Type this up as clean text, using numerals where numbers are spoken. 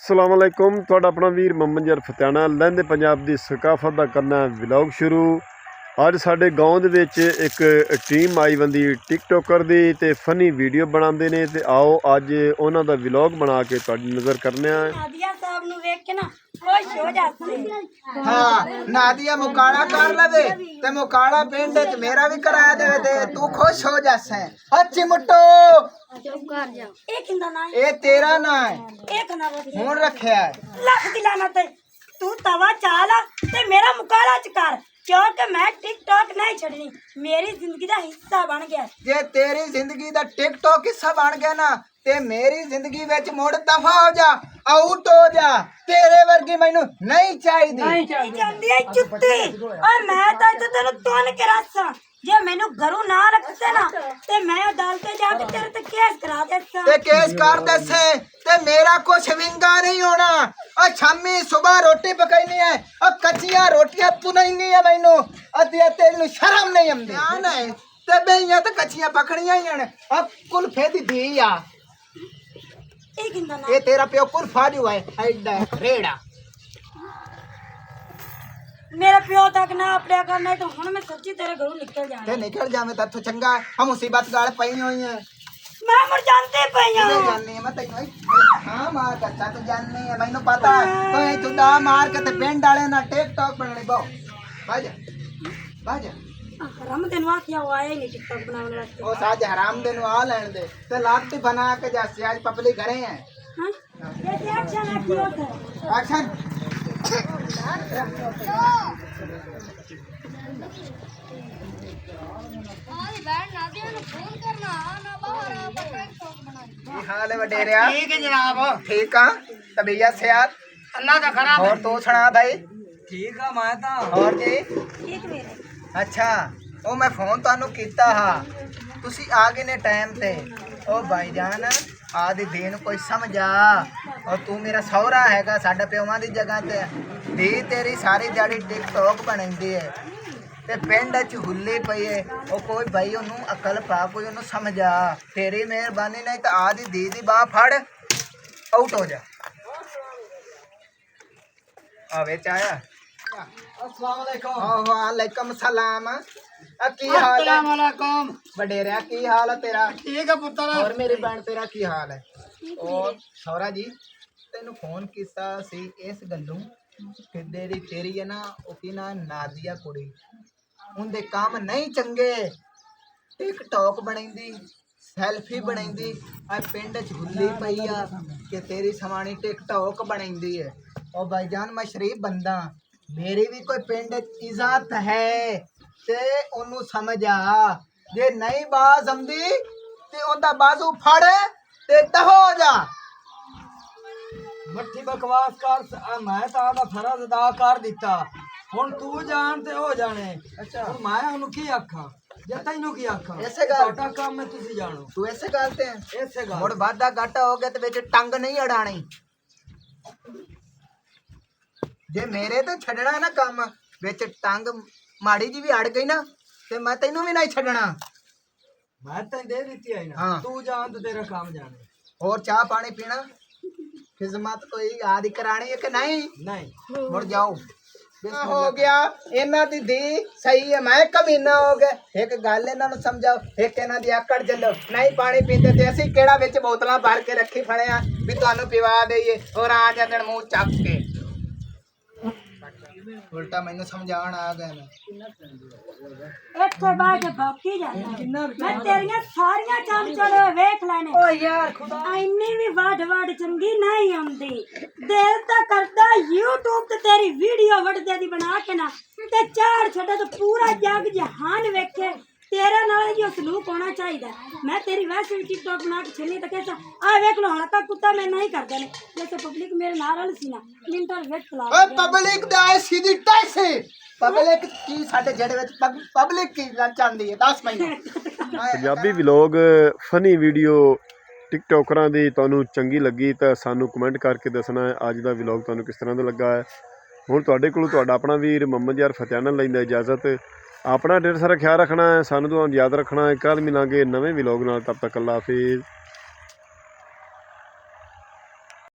सलामकुम तुहाडा अपना वीर मोहम्मद जर फतेहाना लहंदे पंजाब की सकाफत का करना व्लॉग शुरू। अज साडे गाँव दे विच एक टीम आई बंदी टिकटॉकर दी ते फनी वीडियो बनाते ने ते आओ अज उन्हां दा व्लॉग बना के तुहाडी नज़र करने हाँ नादिया मुकाड़ा कर लवे ते मुकाड़ा पिंड च मेरा भी करा दे ते तू खुश हो जासे। अच्छी मुट्टो ए तेरा ना है हुन रखया है लख दिलाना ते तू तवा चाला ते मेरा मुकाड़ा च कर क्योंकि मैं टिकटॉक नहीं छड़नी, मेरी जिंदगी का हिस्सा बन गया। जे तेरी जिंदगी दा टिकटॉक हिस्सा बन गया ना ते मेरी जिंदगी विच मुड़ दफा हो जा, आउट हो जा। तेरे वर्गी मैनू नहीं चाहिदी चुत्ती और मैं तो तेनू तोन के रसा जे मैनू घरों ना रखते ना ते मैं अदालत जाके तेरे ते केस करा देता ते केस कर देसे ते मेरा कुछ विंगा नहीं होना। और शामी सुबह रोटी पकाईनी है और कच्चियां रोटियां पुनईनी है मैनू अतिया तेनू शर्म नहीं आंदी आना है ते बेइयां ते कच्चियां पकड़ियां ही हन। अब कुल्फे दी दी आ ये तेरा प्यो कुल्फा जो है ऐडा रेड़ा मेरा प्यो तक ना अपने करना तो हुन मैं सच्ची तेरे घरों निकल जाना ते निकल जावे ता तो चंगा हम मुसीबत गाल पई होई है मैं मर जानते पईया नहीं जाननी है मैं तैनू हां मार कच्चा तू जाननी है मैनू पता तो तू दा मार के ते पिंड वाले ना टिकटॉक बनने बो बाजा हराम दिन वा क्या हुआ है नहीं टिकटॉक बनाने वास्ते ओ साज हराम दिन आ लेन दे ते लाती बना के जैसे आज पब्लिक घरे हैं। हां ये एक्शन है क्यों है एक्शन हाल है वडेरिया ठीक है जनाब। ठीक है तबीयत सेहत अल्लाह का खराब और तू सुना भाई ठीक है मैं तो और जी ठीक मेरे अच्छा ਉਹ ਮੈਂ ਫੋਨ ਤੁਹਾਨੂੰ ਕੀਤਾ ਹਾਂ ਤੁਸੀਂ ਆ ਗਏ ਨੇ ਟਾਈਮ ਤੇ। ਉਹ ਭਾਈਜਾਨ ਆਦੀ ਦੇਨ ਕੋਈ ਸਮਝ ਆ ਔਰ ਤੂੰ ਮੇਰਾ ਸਹੁਰਾ ਹੈਗਾ ਸਾਡਾ ਪਿਓਾਂ ਦੀ ਜਗ੍ਹਾ ਤੇ ਦੀ ਤੇਰੀ ਸਾਰੀ ਦਿਹਾੜੀ ਟਿਕਟੌਕ ਬਣਾਉਂਦੀ ਹੈ ਤੇ ਪਿੰਡ 'ਚ ਹੁੱਲੀ ਪਈ ਹੈ। ਉਹ ਕੋਈ ਭਾਈ ਉਹਨੂੰ ਅਕਲ ਪਾ ਕੋਈ ਉਹਨੂੰ ਸਮਝ ਆ ਤੇਰੀ ਮਿਹਰਬਾਨੀ ਨਹੀਂ ਤਾਂ ਆਦੀ ਦੀ ਦੀ ਬਾਹ ਫੜ ਆਊਟ ਹੋ ਜਾ। ਆ ਵਿੱਚ ਆਇਆ अस्सलाम वालेकुम। वालेकुम सलाम की हाल है वालेकुम। वडेरिया की हाल है तेरा? ठीक है पुत्र। और मेरी बहन तेरा की हाल है? और सौरा जी तेनू फोन किया सी इस गल्लों कि तेरी है ना ओकी ना नादिया कुड़ी उनके काम नहीं चंगे टिकटॉक बनाई सैल्फी बनाई पिंड च हुल्ली पई आ कि तेरी समानी टिकटॉक बनाई है। और भाईजान मैं शरीफ बंदा मेरी भी कोई पिंड इज्जत है ते ओनू समझ आ जे नहीं बाज आंदी ते ओंदा बाजू फड़ ते दहो जा। मट्ठी बकवास कर मैं तो आदा फर्ज अदा कर दिता हुन तू जान ते हो जाने। अच्छा हुन मैं उन्हें की आखा जे तैनू की आखा ऐसे गल छोटा काम में तुसी जानो तू ऐसे गलते हैं ऐसे गल मुड़ वादा घाटा हो गया ते विच टंग नहीं अड़ानी जे मेरे तो छड़ना ना काम विच टंग माड़ी जी भी अड़ गई ना ते मैं तेनू भी नहीं छड़ना। मैं तैन दे दी है ना हाँ। तू जान तो तेरा काम जाने और चाह पानी पीना खिदमत कोई आदि करानी है कि नहीं? नहीं मुड़ जाओ हो गया इन्हां दी धी सही है मैं कमीना हो गया। एक गल इन्हां नूं समझाओ एक इन्हां दी आकड़ चलो नहीं पानी पींदे ते असीं किहड़ा विच बोतलां भर के रखी खड़े आ भी तुहानूं पिवा देईए और आ जांदे मूंह चक के उल्टा मैनूं समझाण आ गए ने इत्थे बाहर बाकी जाना मैं तेरियां सारियां चमचड़े वेख लेने ओ यार खुदा इन्नी भी वड चंगी नहीं आंदी दिल ता करदा YouTube ते तेरी वीडियो वड्डे दी बना के ना ते चाड़ छड्डे तो पूरा जग जहान वेखे तेरा नाल जो सलूक होना चाहिए। मैं तेरी वैसे भी टिकटॉक बना के छली तो कैसा आ वेख लो हल्का कुत्ता मैं नहीं करदा ने जैसे पब्लिक मेरे नाल सी ना मिनट वेट चला ओए पब्लिक दे आए सीधी टैक्सी पब्लिक की साडे जेड़े विच पब्लिक की चांदी है 10 महीने पंजाबी व्लॉग फनी वीडियो टिकटॉकरां दी तुहानूं चंगी लगी तो सानू कमेंट करके दसना है अज दा व्लॉग तुहानूं किस तरह दा लगा है। हुण तुहाडे कोलों तुहाडा अपना वीर मोहम्मद यार फतेहाना लैंदा इजाजत। अपना ढेर सारा ख्याल रखना है, सानू तो याद रखना है। कल मिलांगे नवे व्लॉग नाल, तब तक अल्लाह हाफिज़।